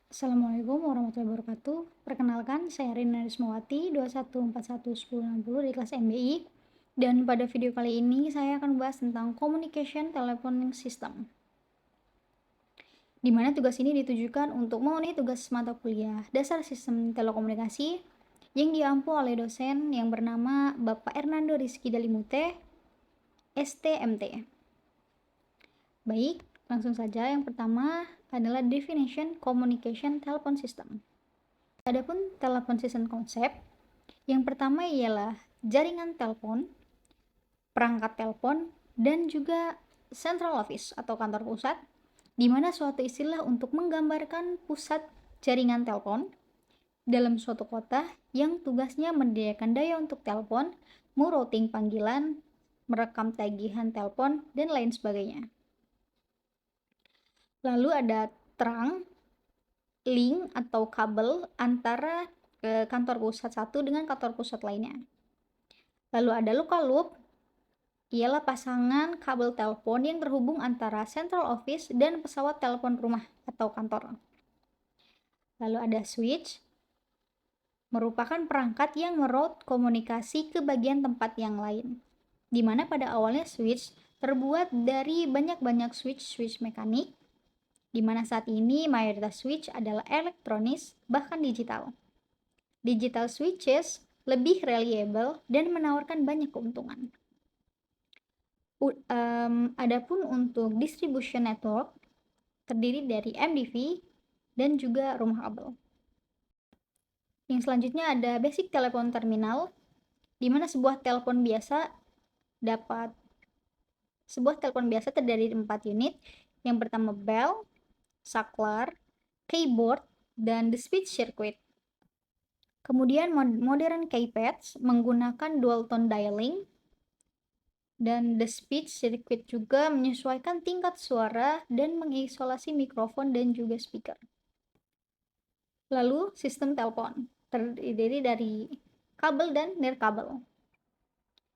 Assalamualaikum warahmatullahi wabarakatuh. Perkenalkan, saya Rina Rismawati, 21411060 dari kelas MBI. Dan pada video kali ini saya akan membahas tentang Communication Telephone System. Di mana tugas ini ditujukan untuk memenuhi tugas mata kuliah dasar sistem telekomunikasi yang diampu oleh dosen yang bernama Bapak Hernando Rizky Dalimute, STMT. Baik, langsung saja. Yang pertama adalah definition communication telephone system. Adapun telepon system konsep, yang pertama ialah jaringan telepon, perangkat telepon, dan juga central office atau kantor pusat, di mana suatu istilah untuk menggambarkan pusat jaringan telepon dalam suatu kota yang tugasnya menyediakan daya untuk telepon, merouting panggilan, merekam tagihan telepon, dan lain sebagainya. Lalu ada terang, link atau kabel antara kantor pusat satu dengan kantor pusat lainnya. Lalu ada local loop, ialah pasangan kabel telepon yang terhubung antara central office dan pesawat telepon rumah atau kantor. Lalu ada switch, merupakan perangkat yang meroute komunikasi ke bagian tempat yang lain, di mana pada awalnya switch terbuat dari banyak switch mekanik, di mana saat ini mayoritas switch adalah elektronis bahkan digital. Digital switches lebih reliable dan menawarkan banyak keuntungan. Adapun untuk distribution network terdiri dari MDV dan juga rumah kabel. Yang selanjutnya ada basic telepon terminal, di mana sebuah telepon biasa terdiri dari 4 unit. Yang pertama bell, saklar, keyboard, dan the speech circuit. Kemudian modern keypads menggunakan dual tone dialing, dan the speech circuit juga menyesuaikan tingkat suara dan mengisolasi mikrofon dan juga speaker. Lalu sistem telepon terdiri dari kabel dan nirkabel.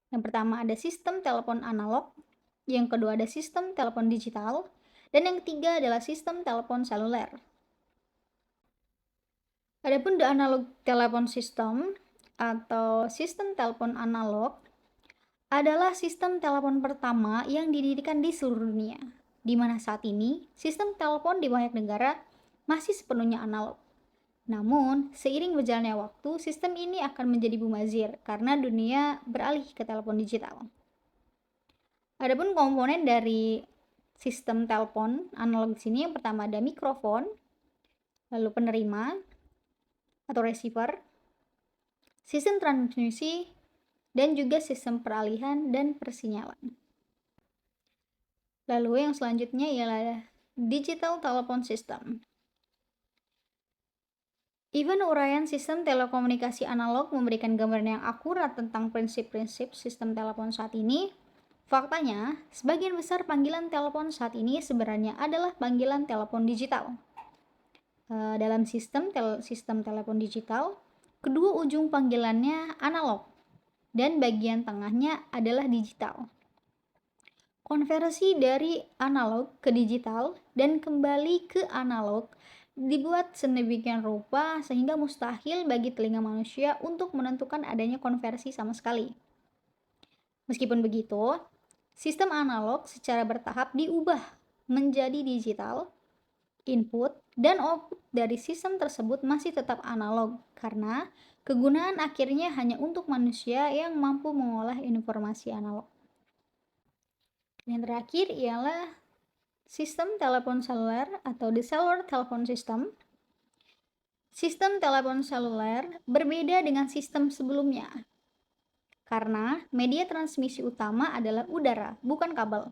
Yang pertama ada sistem telepon analog, yang kedua ada sistem telepon digital, dan yang ketiga adalah sistem telepon seluler. Adapun the analog telepon system atau sistem telepon analog adalah sistem telepon pertama yang didirikan di seluruh dunia, di mana saat ini sistem telepon di banyak negara masih sepenuhnya analog. Namun, seiring berjalannya waktu, sistem ini akan menjadi mubazir karena dunia beralih ke telepon digital. Adapun komponen dari sistem telepon analog di sini, yang pertama ada mikrofon, lalu penerima atau receiver, sistem transmisi, dan juga sistem peralihan dan persinyalan. Lalu yang selanjutnya ialah digital telephone system. Even uraian sistem telekomunikasi analog memberikan gambaran yang akurat tentang prinsip-prinsip sistem telepon saat ini, faktanya, sebagian besar panggilan telepon saat ini sebenarnya adalah panggilan telepon digital. Dalam sistem telepon digital, kedua ujung panggilannya analog, dan bagian tengahnya adalah digital. Konversi dari analog ke digital dan kembali ke analog dibuat sedemikian rupa sehingga mustahil bagi telinga manusia untuk menentukan adanya konversi sama sekali. Meskipun begitu, sistem analog secara bertahap diubah menjadi digital. Input dan output dari sistem tersebut masih tetap analog karena kegunaan akhirnya hanya untuk manusia yang mampu mengolah informasi analog. Yang terakhir ialah sistem telepon seluler atau the cellular telephone system. Sistem telepon seluler berbeda dengan sistem sebelumnya karena media transmisi utama adalah udara, bukan kabel,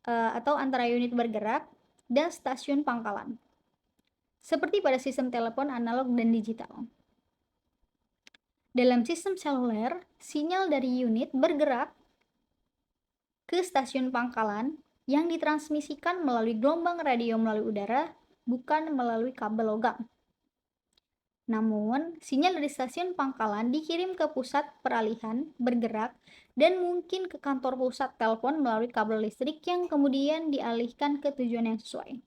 atau antara unit bergerak dan stasiun pangkalan, seperti pada sistem telepon analog dan digital. Dalam sistem seluler, sinyal dari unit bergerak ke stasiun pangkalan yang ditransmisikan melalui gelombang radio melalui udara, bukan melalui kabel logam. Namun, sinyal dari stasiun pangkalan dikirim ke pusat peralihan bergerak dan mungkin ke kantor pusat telepon melalui kabel listrik yang kemudian dialihkan ke tujuan yang sesuai.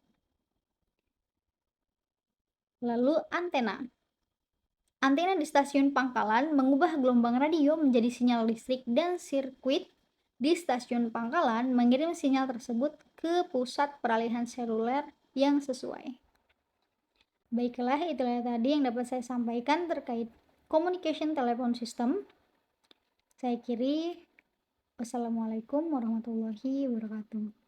Lalu antena. Antena di stasiun pangkalan mengubah gelombang radio menjadi sinyal listrik dan sirkuit di stasiun pangkalan mengirim sinyal tersebut ke pusat peralihan seluler yang sesuai. Baiklah, itulah tadi yang dapat saya sampaikan terkait communication telepon system. Saya kiri. Wassalamualaikum warahmatullahi wabarakatuh.